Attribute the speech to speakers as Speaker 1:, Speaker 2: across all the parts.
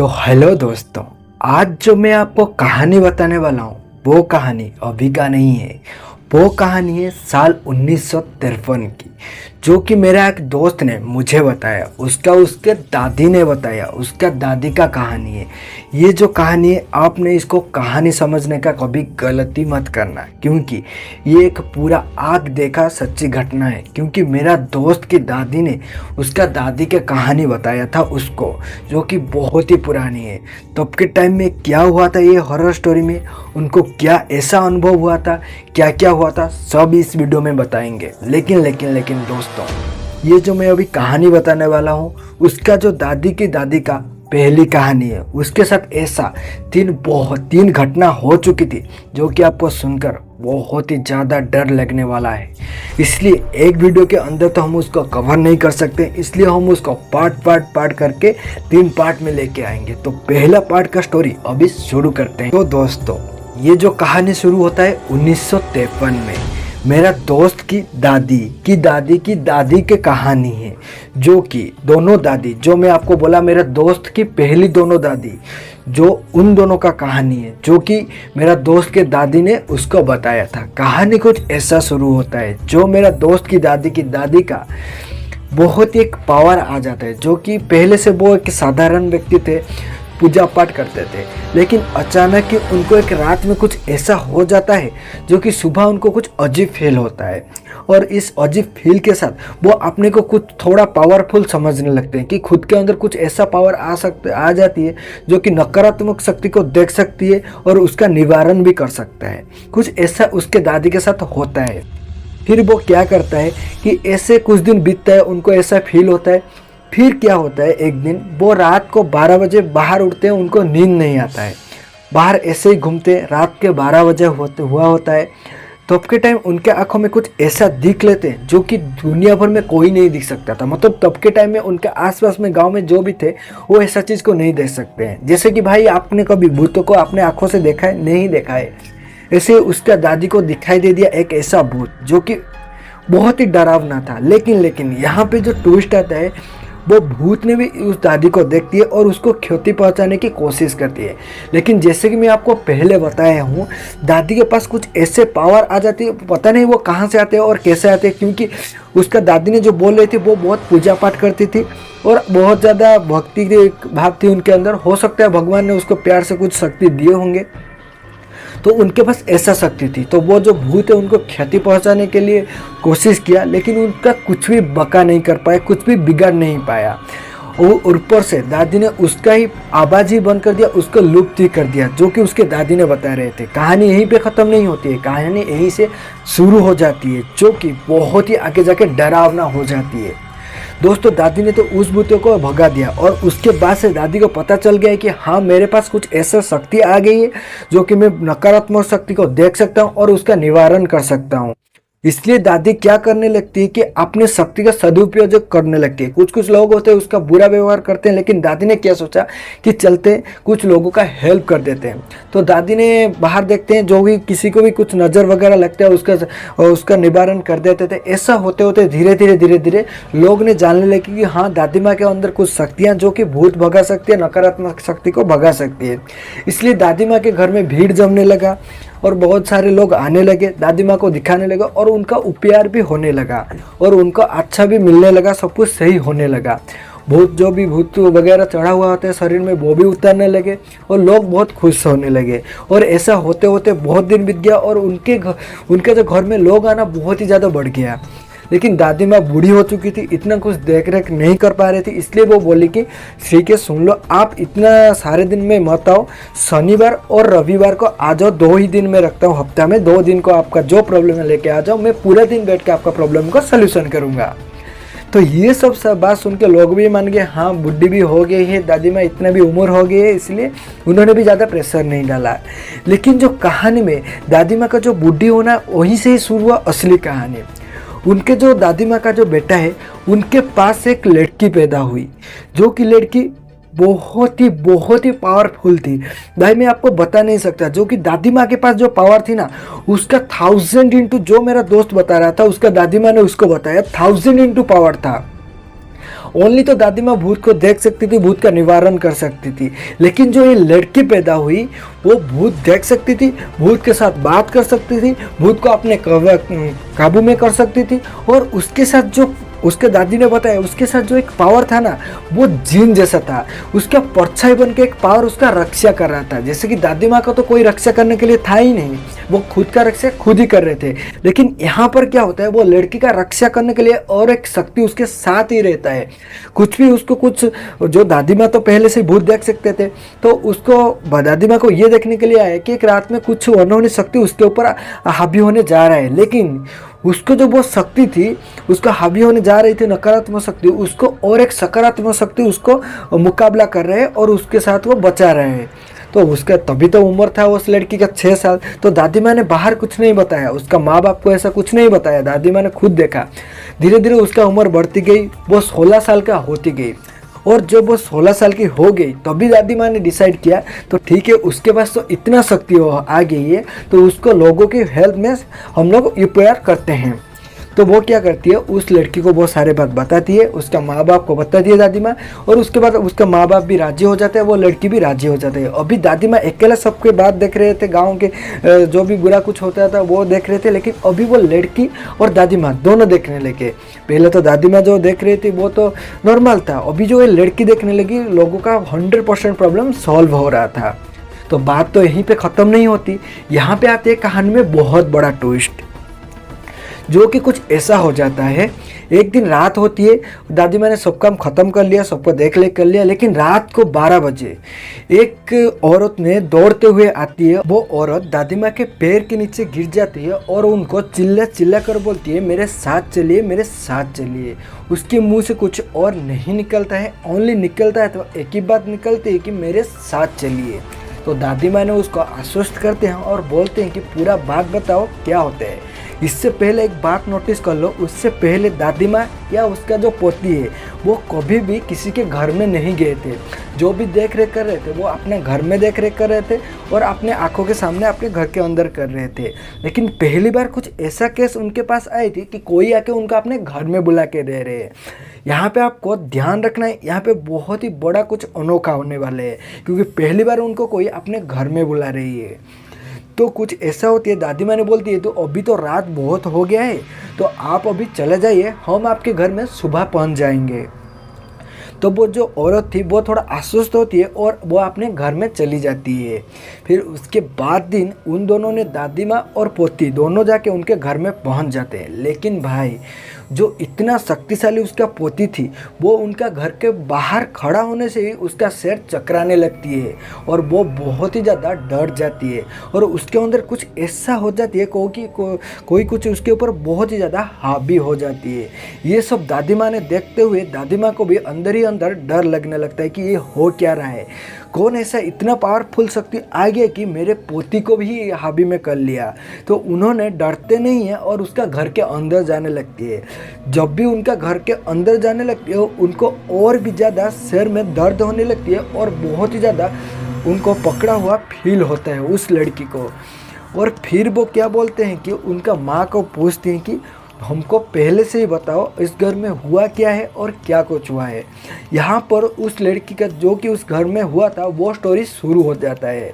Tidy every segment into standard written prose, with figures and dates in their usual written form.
Speaker 1: तो हेलो दोस्तों, आज जो मैं आपको कहानी बताने वाला हूँ वो कहानी अभी का नहीं है। वो कहानी है साल 1953 की, जो कि मेरा एक दोस्त ने मुझे बताया। उसके दादी ने बताया, उसका दादी का कहानी है। ये जो कहानी है, आपने इसको कहानी समझने का कभी गलती मत करना, क्योंकि ये एक पूरा आग देखा सच्ची घटना है। क्योंकि मेरा दोस्त की दादी ने उसका दादी के कहानी बताया था उसको, जो कि बहुत ही पुरानी है। तब के टाइम में क्या हुआ था ये हॉरर स्टोरी में, उनको क्या ऐसा अनुभव हुआ था, क्या क्या हुआ था, सब इस वीडियो में बताएंगे। लेकिन दोस्तों, ये जो मैं अभी कहानी बताने वाला हूँ, उसका जो दादी की दादी का पहली कहानी है। उसके साथ ऐसा तीन घटना हो चुकी थी, जो कि आपको सुनकर बहुत ही ज़्यादा डर लगने वाला है। इसलिए एक वीडियो के अंदर तो हम उसको कवर नहीं कर सकते, इसलिए हम उसको पार्ट करके 3 पार्ट में लेके आएंगे। तो पहला पार्ट का स्टोरी अभी शुरू करते हैं। तो दोस्तों, ये जो कहानी शुरू होता है 1953 में। मेरा दोस्त की दादी की कहानी है, जो कि दोनों दादी, जो मैं आपको बोला मेरा दोस्त की पहली दोनों दादी, जो उन दोनों का कहानी है, जो कि मेरा दोस्त के दादी ने उसको बताया था। कहानी कुछ ऐसा शुरू होता है, जो मेरा दोस्त की दादी का बहुत ही एक पावर आ जाता है। जो कि पहले से वो एक साधारण व्यक्ति थे, पूजा पाठ करते थे, लेकिन अचानक ही उनको एक रात में कुछ ऐसा हो जाता है, जो कि सुबह उनको कुछ अजीब फील होता है। और इस अजीब फील के साथ वो अपने को कुछ थोड़ा पावरफुल समझने लगते हैं, कि खुद के अंदर कुछ ऐसा पावर आ जाती है, जो कि नकारात्मक शक्ति को देख सकती है और उसका निवारण भी कर सकता है। कुछ ऐसा उसके दादी के साथ होता है। फिर वो क्या करता है कि ऐसे कुछ दिन बीतता है, उनको ऐसा फील होता है। फिर क्या होता है, एक दिन वो रात को 12 बजे बाहर उठते हैं, उनको नींद नहीं आता है। बाहर ऐसे ही घूमते, रात के 12 बजे हुआ होता है। तब के टाइम उनके आंखों में कुछ ऐसा दिख लेते हैं, जो कि दुनिया भर में कोई नहीं दिख सकता था। मतलब तब के टाइम में उनके आसपास में गांव में जो भी थे, वो ऐसा चीज़ को नहीं देख सकते हैं। जैसे कि भाई, आपने कभी भूतों को अपने आंखों से देखा है? नहीं देखा है। ऐसे उसका दादी को दिखाई दे दिया एक ऐसा भूत, जो कि बहुत ही डरावना था। लेकिन यहाँ पे जो ट्विस्ट आता है, वो भूत ने भी उस दादी को देखती है और उसको क्षति पहुंचाने की कोशिश करती है। लेकिन जैसे कि मैं आपको पहले बताया हूँ, दादी के पास कुछ ऐसे पावर आ जाती है, पता नहीं वो कहाँ से आते हैं और कैसे आते हैं। क्योंकि उसका दादी ने जो बोल रही थी, वो बहुत पूजा पाठ करती थी और बहुत ज़्यादा भक्ति की भाव थी उनके अंदर। हो सकता है भगवान ने उसको प्यार से कुछ शक्ति दिए होंगे, तो उनके पास ऐसा शक्ति थी। तो वो जो भूत है, उनको क्षति पहुंचाने के लिए कोशिश किया, लेकिन उनका कुछ भी बका नहीं कर पाया, कुछ भी बिगाड़ नहीं पाया। और ऊपर से दादी ने उसका ही आवाज ही बंद कर दिया, उसको लुप्त ही कर दिया, जो कि उसके दादी ने बता रहे थे। कहानी यहीं पे ख़त्म नहीं होती है, कहानी यहीं से शुरू हो जाती है, जो कि बहुत ही आगे जाके डरावना हो जाती है। दोस्तों, दादी ने तो उस भूतों को भगा दिया, और उसके बाद से दादी को पता चल गया कि हाँ, मेरे पास कुछ ऐसा शक्ति आ गई है, जो कि मैं नकारात्मक शक्ति को देख सकता हूँ और उसका निवारण कर सकता हूँ। इसलिए दादी क्या करने लगती है कि अपने शक्ति का सदुपयोग करने लगती है। कुछ लोग होते हैं उसका बुरा व्यवहार करते हैं, लेकिन दादी ने क्या सोचा कि चलते कुछ लोगों का हेल्प कर देते हैं। तो दादी ने बाहर देखते हैं, जो भी किसी को भी कुछ नज़र वगैरह लगता है, उसका निवारण कर देते थे। ऐसा होते होते धीरे धीरे लोग ने जानने लगे कि हाँ, दादी माँ के अंदर कुछ शक्तियाँ, जो कि भूत भगा सकती है, नकारात्मक शक्ति को भगा सकती है। इसलिए दादी माँ के घर में भीड़ जमने लगा और बहुत सारे लोग आने लगे, दादी माँ को दिखाने लगे, और उनका उपचार भी होने लगा और उनको अच्छा भी मिलने लगा, सब कुछ सही होने लगा। जो भी भूत वगैरह चढ़ा हुआ होता है शरीर में, वो भी उतरने लगे और लोग बहुत खुश होने लगे। और ऐसा होते होते बहुत दिन बीत गया और उनके जो घर में लोग आना बहुत ही ज़्यादा बढ़ गया। लेकिन दादी माँ बूढ़ी हो चुकी थी, इतना कुछ देख रेख नहीं कर पा रही थी। इसलिए वो बोली कि ठीक है, सुन लो, आप इतना सारे दिन में मत आओ, शनिवार और रविवार को आ जाओ। 2 ही दिन में रखता हूँ हफ्ता में, 2 दिन को आपका जो प्रॉब्लम है लेके आ जाओ, मैं पूरा दिन बैठ के आपका प्रॉब्लम का सोल्यूशन करूँगा। तो ये सब बात सुन के लोग भी मान गए, हाँ, बुढ़ी भी हो गई है दादी माँ, इतना भी उम्र हो गई है, इसलिए उन्होंने भी ज़्यादा प्रेशर नहीं डाला। लेकिन जो कहानी में दादी माँ का जो बुढ़ी होना, वहीं से ही शुरू हुआ असली कहानी। उनके जो दादी माँ का जो बेटा है, उनके पास एक लड़की पैदा हुई, जो कि लड़की बहुत ही पावरफुल थी। भाई, मैं आपको बता नहीं सकता। जो कि दादी माँ के पास जो पावर थी ना, उसका 1000 इंटू, जो मेरा दोस्त बता रहा था, उसका दादी माँ ने उसको बताया 1000 इंटू पावर था। ओनली तो दादी माँ भूत को देख सकती थी, भूत का निवारण कर सकती थी, लेकिन जो ये लड़की पैदा हुई वो भूत देख सकती थी, भूत के साथ बात कर सकती थी, भूत को अपने काबू में कर सकती थी। और उसके साथ जो उसके दादी ने बताया, उसके साथ जो एक पावर था ना, वो जिन जैसा था। उसका परछाई बन के एक पावर उसका रक्षा कर रहा था। जैसे कि दादी माँ का तो कोई रक्षा करने के लिए था ही नहीं, वो खुद का रक्षा खुद ही कर रहे थे। लेकिन यहाँ पर क्या होता है, वो लड़की का रक्षा करने के लिए और एक शक्ति उसके साथ ही रहता है। कुछ भी उसको कुछ, जो दादी माँ तो पहले से भूत देख सकते थे, तो उसको दादी माँ को ये देखने के लिए आया कि एक रात में कुछ अनहोनी शक्ति उसके ऊपर हावी होने जा रहा है। लेकिन उसको जो वो शक्ति थी, उसको हावी होने जा रही थी नकारात्मक शक्ति, उसको और एक सकारात्मक शक्ति उसको मुकाबला कर रहे हैं और उसके साथ वो बचा रहे हैं। तो उसका तभी तो उम्र था उस लड़की का 6 साल। तो दादी माँ ने बाहर कुछ नहीं बताया, उसका माँ बाप को ऐसा कुछ नहीं बताया, दादी माँ ने खुद देखा। धीरे धीरे उसका उम्र बढ़ती गई, वो 16 साल का होती गई। और जब वो 16 साल की हो गई तभी दादी माँ ने डिसाइड किया, तो ठीक है, उसके पास तो इतना शक्ति आ गई है, तो उसको लोगों की हेल्प में हम लोग उपयोग करते हैं। तो वो क्या करती है, उस लड़की को बहुत सारे बात बताती है, उसका माँ बाप को बताती है दादी माँ, और उसके बाद उसका माँ बाप भी राजी हो जाते हैं, वो लड़की भी राजी हो जाती है। अभी दादी माँ अकेला सबके बात देख रहे थे, गाँव के जो भी बुरा कुछ होता था वो देख रहे थे, लेकिन अभी वो लड़की और दादी माँ दोनों देखने लगे। पहले तो दादी माँ जो देख रही थी वो तो नॉर्मल था, अभी जो ये लड़की देखने लगी, लोगों का 100% प्रॉब्लम सॉल्व हो रहा था। तो बात तो यहीं पे ख़त्म नहीं होती, यहाँ पे आते हैं कहानी में बहुत बड़ा ट्विस्ट, जो कि कुछ ऐसा हो जाता है। एक दिन रात होती है, दादी माँ ने सब काम ख़त्म कर लिया, सबको देख कर लिया, लेकिन रात को 12 बजे एक औरत ने दौड़ते हुए आती है। वो औरत दादी माँ के पैर के नीचे गिर जाती है और उनको चिल्ला चिल्ला कर बोलती है, मेरे साथ चलिए, मेरे साथ चलिए। उसके मुंह से कुछ और नहीं निकलता है, ओनली निकलता है तो एक ही बात निकलती है कि मेरे साथ चलिए। तो दादी माँ ने उसको आश्वस्त करते हैं और बोलते हैं कि पूरा बात बताओ क्या होता है। इससे पहले एक बात नोटिस कर लो, उससे पहले दादी माँ या उसका जो पोती है वो कभी भी किसी के घर में नहीं गए थे। जो भी देख रेख कर रहे थे वो अपने घर में देख रेख कर रहे थे और अपने आंखों के सामने अपने घर के अंदर कर रहे थे। लेकिन पहली बार कुछ ऐसा केस उनके पास आई थी कि कोई आके उनका अपने घर में बुला के रह रहे हैं। यहाँ पे आपको ध्यान रखना है, यहाँ पे बहुत ही बड़ा कुछ अनोखा होने वाले है, क्योंकि पहली बार उनको कोई अपने घर में बुला रही है। तो कुछ ऐसा होती है, दादी माँ ने बोलती है, तो अभी तो रात बहुत हो गया है, तो आप अभी चले जाइए, हम आपके घर में सुबह पहुँच जाएंगे। तो वो जो औरत थी वो थोड़ा आश्वस्त होती है और वो अपने घर में चली जाती है। फिर उसके बाद दिन उन दोनों ने, दादी माँ और पोती दोनों जाके उनके घर में पहुंच जाते हैं। लेकिन भाई जो इतना शक्तिशाली उसका पोती थी, वो उनका घर के बाहर खड़ा होने से ही उसका सिर चकराने लगती है और वो बहुत ही ज़्यादा डर जाती है और उसके अंदर कुछ ऐसा हो जाती है कोई कुछ उसके ऊपर बहुत ही ज़्यादा हावी हो जाती है। ये सब दादी माँ ने देखते हुए दादी माँ को भी अंदर ही अंदर डर लगने लगता है कि ये हो क्या रहा है, कौन ऐसा इतना पावरफुल शक्ति आ गया कि मेरे पोती को भी हावी में कर लिया। तो उन्होंने डरते नहीं है और उसका घर के अंदर जाने लगती है। जब भी उनका घर के अंदर जाने लगती है उनको और भी ज़्यादा सिर में दर्द होने लगती है और बहुत ही ज़्यादा उनको पकड़ा हुआ फील होता है उस लड़की को। और फिर वो क्या बोलते हैं कि उनका माँ को पूछते हैं कि हमको पहले से ही बताओ इस घर में हुआ क्या है और क्या कुछ हुआ है। यहाँ पर उस लड़की का जो कि उस घर में हुआ था वो स्टोरी शुरू हो जाता है।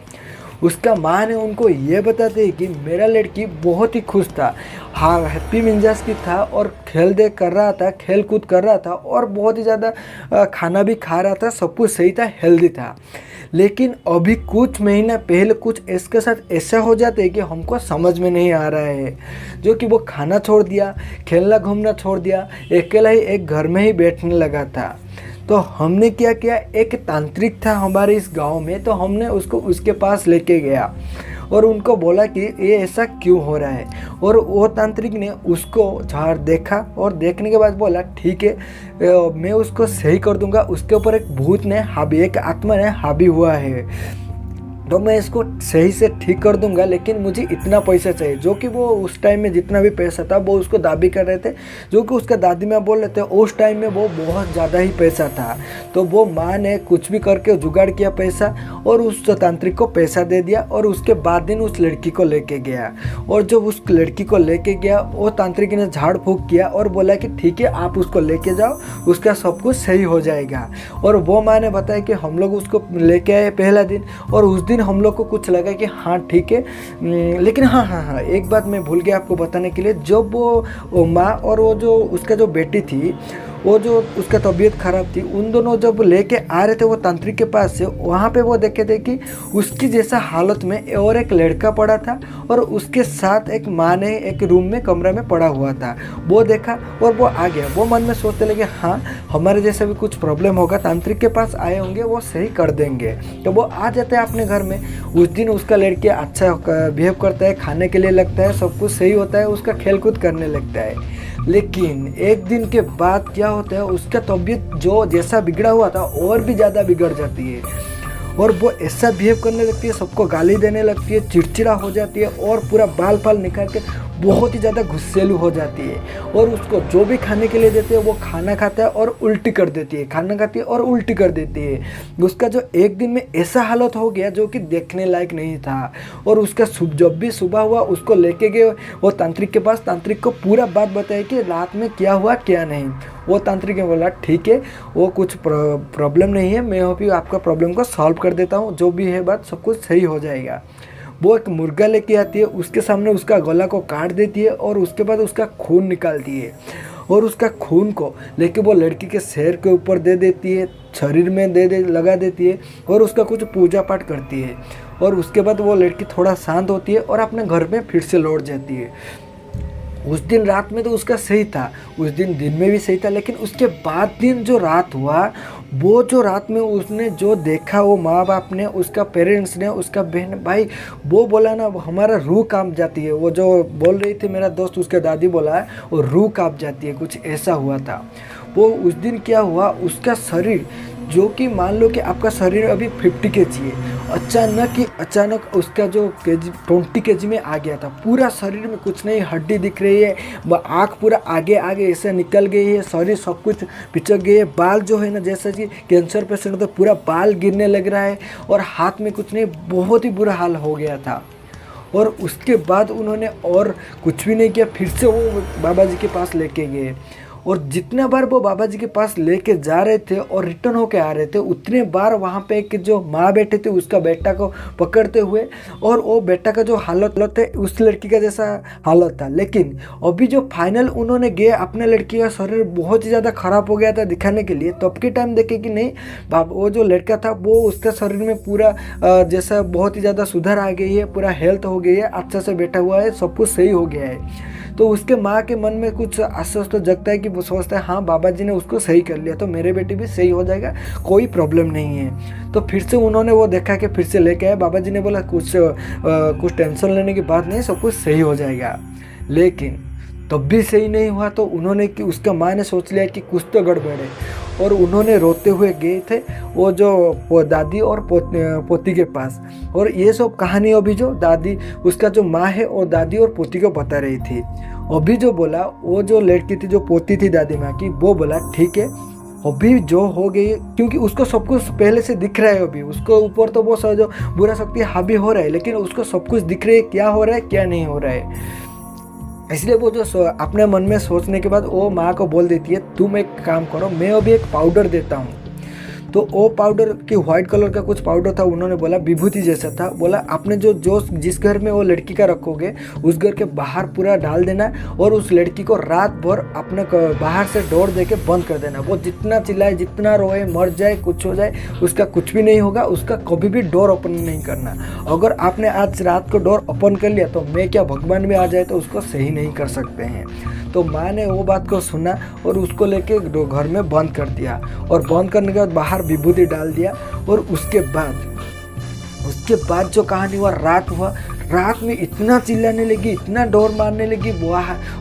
Speaker 1: उसका माँ ने उनको ये बताते हैं कि मेरा लड़की बहुत ही खुश था, हाँ हैप्पी मिजाज की था और खेल दे कर रहा था, खेल कूद कर रहा था और बहुत ही ज़्यादा खाना भी खा रहा था, सब कुछ सही था, हेल्दी था। लेकिन अभी कुछ महीना पहले कुछ इसके साथ ऐसा हो जाता है कि हमको समझ में नहीं आ रहा है, जो कि वो खाना छोड़ दिया, खेलना घूमना छोड़ दिया, अकेला ही एक घर में ही बैठने लगा था। तो हमने क्या किया, एक तांत्रिक था हमारे इस गांव में, तो हमने उसको उसके पास लेके गया और उनको बोला कि ये ऐसा क्यों हो रहा है। और वो तांत्रिक ने उसको झाड़ देखा और देखने के बाद बोला ठीक है मैं उसको सही कर दूंगा, उसके ऊपर एक भूत ने हावी, एक आत्मा ने हावी हुआ है। तो मैं इसको सही से ठीक कर दूंगा, लेकिन मुझे इतना पैसा चाहिए। जो कि वो उस टाइम में जितना भी पैसा था वो उसको दाबी कर रहे थे, जो कि उसका दादी माँ बोल रहे थे उस टाइम में वो बहुत ज़्यादा ही पैसा था। तो वो माँ ने कुछ भी करके जुगाड़ किया पैसा और उस तांत्रिक को पैसा दे दिया, और उसके बाद दिन उस लड़की को लेके गया। और जब उस लड़की को लेके गया, वो तांत्रिक ने झाड़ फूँक किया और बोला कि ठीक है आप उसको लेके जाओ, उसका सब कुछ सही हो जाएगा। और वो माँ ने बताया कि हम लोग उसको लेके आए पहला दिन, और उस दिन हम लोग को कुछ लगा कि हाँ ठीक है। लेकिन हाँ एक बात मैं भूल गया आपको बताने के लिए। जब वो माँ और वो जो उसका जो बेटी थी, वो जो उसका तबीयत खराब थी, उन दोनों जब लेके आ रहे थे वो तांत्रिक के पास से, वहाँ पे वो देखे थे कि उसकी जैसा हालत में और एक लड़का पड़ा था, और उसके साथ एक माँ ने एक रूम में कमरे में पड़ा हुआ था। वो देखा और वो आ गया। वो मन में सोचते लगे हाँ हमारे जैसा भी कुछ प्रॉब्लम होगा, तांत्रिक के पास आए होंगे, वो सही कर देंगे। तो वो आ जाते हैं अपने घर में। उस दिन उसका लड़का अच्छा बिहेव करता है, खाने के लिए लगता है, सब कुछ सही होता है, उसका खेल कूद करने लगता है। लेकिन एक दिन के बाद क्या होता है, उसका तबीयत जो जैसा बिगड़ा हुआ था और भी ज़्यादा बिगड़ जाती है, और वो ऐसा बिहेव करने लगती है, सबको गाली देने लगती है, चिड़चिड़ा हो जाती है, और पूरा बाल फाल निकाल के बहुत ही ज़्यादा गुस्सेलू हो जाती है। और उसको जो भी खाने के लिए देते हैं वो खाना खाता है और उल्टी कर देती है, खाना खाती है और उल्टी कर देती है। उसका जो एक दिन में ऐसा हालत हो गया जो कि देखने लायक नहीं था। और उसका जब भी सुबह हुआ उसको लेके गए वो तांत्रिक के पास, तांत्रिक को पूरा बात बताया कि रात में क्या हुआ क्या नहीं। वो तांत्रिक ने बोला ठीक है वो कुछ प्रॉब्लम नहीं है, मैं अभी आपका प्रॉब्लम को सॉल्व कर देता हूँ, जो भी है बात सब कुछ सही हो जाएगा। वो एक मुर्गा लेके आती है, उसके सामने उसका गला को काट देती है, और उसके बाद उसका खून निकालती है, और उसका खून को लेके वो लड़की के सिर के ऊपर दे देती है, शरीर में लगा देती है, और उसका कुछ पूजा पाठ करती है। और उसके बाद वो लड़की थोड़ा शांत होती है और अपने घर में फिर से लौट जाती है। उस दिन रात में तो उसका सही था, उस दिन में भी सही था, लेकिन उसके बाद दिन जो रात हुआ, वो जो रात में उसने जो देखा, वो माँ बाप ने, उसका पेरेंट्स ने, उसका बहन भाई, वो बोला ना हमारा रूह कांप जाती है। वो जो बोल रही थी मेरा दोस्त, उसका दादी बोला है वो रूह कांप जाती है, कुछ ऐसा हुआ था। वो उस दिन क्या हुआ, उसका शरीर जो कि मान लो कि आपका शरीर अभी 50 kg है, अचानक उसका जो केजी 20 kg में आ गया था। पूरा शरीर में कुछ नहीं, हड्डी दिख रही है, आँख पूरा आगे ऐसे निकल गई है, शरीर सब कुछ पिचक गई है। बाल जो है ना, जैसा कि कैंसर पेशेंट होता है, पूरा बाल गिरने लग रहा है, और हाथ में कुछ नहीं, बहुत ही बुरा हाल हो गया था। और उसके बाद उन्होंने और कुछ भी नहीं किया, फिर से वो बाबा जी के पास लेके गए। और जितना बार वो बाबा जी के पास लेके जा रहे थे और रिटर्न होके आ रहे थे, उतने बार वहाँ पे एक जो माँ बैठे थे उसका बेटा को पकड़ते हुए, और वो बेटा का जो हालत है उस लड़की का जैसा हालत था। लेकिन अभी जो फाइनल उन्होंने गए, अपने लड़की का शरीर बहुत ही ज़्यादा ख़राब हो गया था दिखाने के लिए, तब के टाइम देखे कि नहीं वो जो लड़का था वो उसका शरीर में पूरा जैसा बहुत ही ज़्यादा सुधार आ गई है, पूरा हेल्थ हो गई है, अच्छा से बैठा हुआ है, सब कुछ सही हो गया है। तो उसके माँ के मन में कुछ आश्वस्त तो जगता है कि वो सोचता है हाँ बाबा जी ने उसको सही कर लिया, तो मेरे बेटे भी सही हो जाएगा, कोई प्रॉब्लम नहीं है। तो फिर से उन्होंने वो देखा कि फिर से लेके आए। बाबा जी ने बोला कुछ टेंशन लेने की बात नहीं, सब कुछ सही हो जाएगा। लेकिन तब भी सही नहीं हुआ। तो उन्होंने कि उसका माँ ने सोच लिया कि कुछ तो गड़बड़ है, और उन्होंने रोते हुए गए थे वो जो दादी और पोती के पास। और ये सब कहानी अभी जो दादी, उसका जो माँ है वो दादी और पोती को बता रही थी। अभी जो बोला वो जो लड़की थी, जो पोती थी दादी माँ की, वो बोला ठीक है अभी जो हो गई, क्योंकि उसको सब कुछ पहले से दिख रहा है, अभी उसको ऊपर तो वो जो बुरा शक्ति हावी हो रहा है, लेकिन उसको सब कुछ दिख रहा है क्या हो रहा है क्या नहीं हो रहा है। इसलिए वो जो अपने मन में सोचने के बाद वो माँ को बोल देती है तुम एक काम करो, मैं अभी एक पाउडर देता हूँ। तो वो पाउडर की व्हाइट कलर का कुछ पाउडर था, उन्होंने बोला विभूति जैसा था। बोला आपने जो जिस घर में वो लड़की का रखोगे उस घर के बाहर पूरा डाल देना, और उस लड़की को रात भर अपने बाहर से डोर दे के बंद कर देना। वो जितना चिल्लाए, जितना रोए, मर जाए, कुछ हो जाए, उसका कुछ भी नहीं होगा, उसका कभी भी डोर ओपन नहीं करना। अगर आपने आज रात को डोर ओपन कर लिया तो मैं क्या भगवान भी आ जाए तो उसको सही नहीं कर सकते हैं। तो माँ ने वो बात को सुना और उसको लेके घर में बंद कर दिया, और बंद करने के बाद बाहर विभूति डाल दिया। और उसके बाद जो कहानी हुआ, रात रात में इतना चिल्लाने लगी, इतना डोर मारने लगी, वो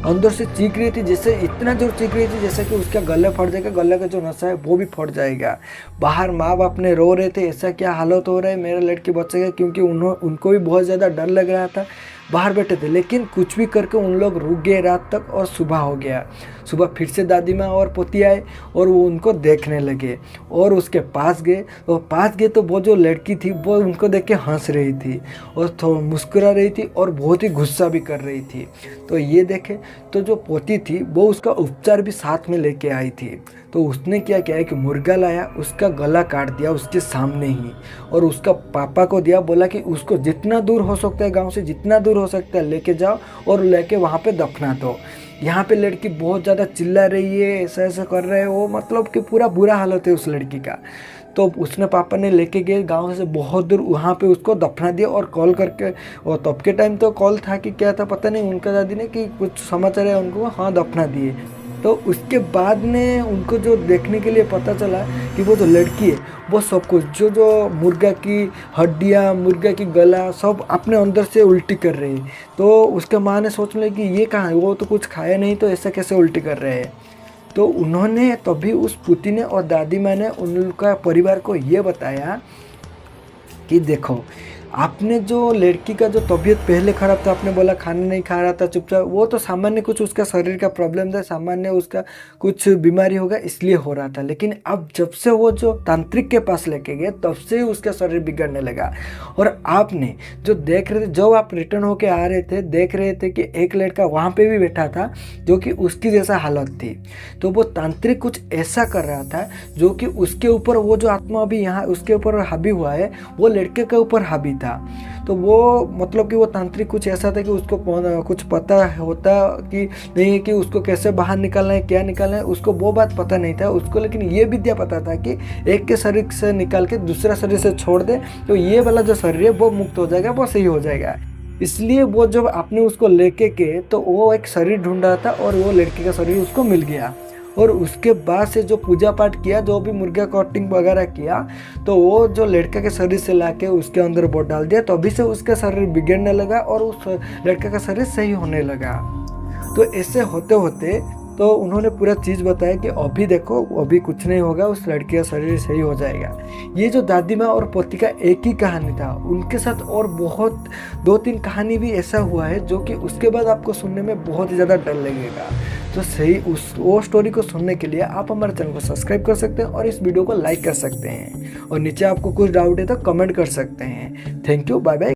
Speaker 1: अंदर से चीख रही थी, जैसे इतना जोर चीख रही थी जैसे कि उसका गला फट जाएगा, गले का जो नसा है वो भी फट जाएगा। बाहर माँ बाप ने रो रहे थे, ऐसा क्या हालत हो रहा है, मेरा लड़की बचेगा, क्योंकि उनको भी बहुत ज़्यादा डर लग रहा था। बाहर बैठे थे, लेकिन कुछ भी करके उन लोग रुक गए रात तक, और सुबह हो गया। सुबह फिर से दादी माँ और पोती आए और वो उनको देखने लगे और उसके पास गए। वो पास गए तो वो जो लड़की थी वो उनको देख के हंस रही थी और थोड़ा मुस्कुरा रही थी और बहुत ही गुस्सा भी कर रही थी। तो ये देखे तो जो पोती थी वो उसका उपचार भी साथ में लेके आई थी। तो उसने क्या किया है कि मुर्गा लाया, उसका गला काट दिया उसके सामने ही, और उसका पापा को दिया, बोला कि उसको जितना दूर हो सकता है, गांव से जितना दूर हो सकता है लेके जाओ और लेके वहाँ पे दफना दो। यहाँ पे लड़की बहुत ज़्यादा चिल्ला रही है, ऐसा ऐसा कर रहे हैं वो, मतलब कि पूरा बुरा हालत है उस लड़की का। तो उसने पापा ने लेके गए गांव से बहुत दूर, वहाँ पे उसको दफना दिया और कॉल करके, और तब के टाइम तो कॉल था कि क्या था पता नहीं, उनका दादी ने कि कुछ समाचार है उनको, हाँ दफना दिए। तो उसके बाद में उनको जो देखने के लिए पता चला कि वो जो लड़की है वो सब कुछ जो मुर्गा की हड्डियाँ, मुर्गा की गला सब अपने अंदर से उल्टी कर रही। तो उसके माँ ने सोचने लगी ये कहाँ है, वो तो कुछ खाया नहीं तो ऐसा कैसे उल्टी कर रहे हैं। तो उन्होंने तभी उस पुती ने और दादी माँ ने उनका परिवार को ये बताया कि देखो, आपने जो लड़की का जो तबीयत पहले ख़राब था, आपने बोला खाना नहीं खा रहा था चुपचाप, वो तो सामान्य कुछ उसका शरीर का प्रॉब्लम था, सामान्य उसका कुछ बीमारी होगा इसलिए हो रहा था। लेकिन अब जब से वो जो तांत्रिक के पास लेके गए तब से उसका शरीर बिगड़ने लगा। और आपने जो देख रहे थे, जब आप रिटर्न होके आ रहे थे, देख रहे थे कि एक लड़का वहाँ पर भी बैठा था जो कि उसकी जैसा हालत थी। तो वो तांत्रिक कुछ ऐसा कर रहा था जो कि उसके ऊपर, वो जो आत्मा अभी यहाँ उसके ऊपर हावी हुआ है वो लड़के के ऊपर हावी था। तो वो मतलब कि वो तांत्रिक कुछ ऐसा था कि उसको कुछ पता होता कि नहीं कि उसको कैसे बाहर निकालना है, क्या निकालना है, उसको वो बात पता नहीं था उसको। लेकिन ये विद्या पता था कि एक के शरीर से निकाल के दूसरा शरीर से छोड़ दे तो ये वाला जो शरीर है वो मुक्त हो जाएगा, वो सही हो जाएगा। इसलिए वो जब आपने उसको लेके गए तो वो एक शरीर ढूंढ रहा था और वो लड़के का शरीर उसको मिल गया। और उसके बाद से जो पूजा पाठ किया, जो भी मुर्गा कटिंग वगैरह किया, तो वो जो लड़का के शरीर से लाके उसके अंदर वो डाल दिया, तो अभी से उसका शरीर बिगड़ने लगा और उस लड़का का शरीर सही होने लगा। तो ऐसे होते होते तो उन्होंने पूरा चीज़ बताया कि अभी देखो अभी कुछ नहीं होगा, उस लड़की का शरीर सही हो जाएगा। ये जो दादी माँ और पोती का एक ही कहानी था, उनके साथ और बहुत 2-3 कहानी भी ऐसा हुआ है जो कि उसके बाद आपको सुनने में बहुत ही ज़्यादा डर लगेगा। तो सही वो स्टोरी को सुनने के लिए आप हमारे चैनल को सब्सक्राइब कर सकते हैं और इस वीडियो को लाइक कर सकते हैं, और नीचे आपको कुछ डाउट है तो कमेंट कर सकते हैं। Thank you, bye bye.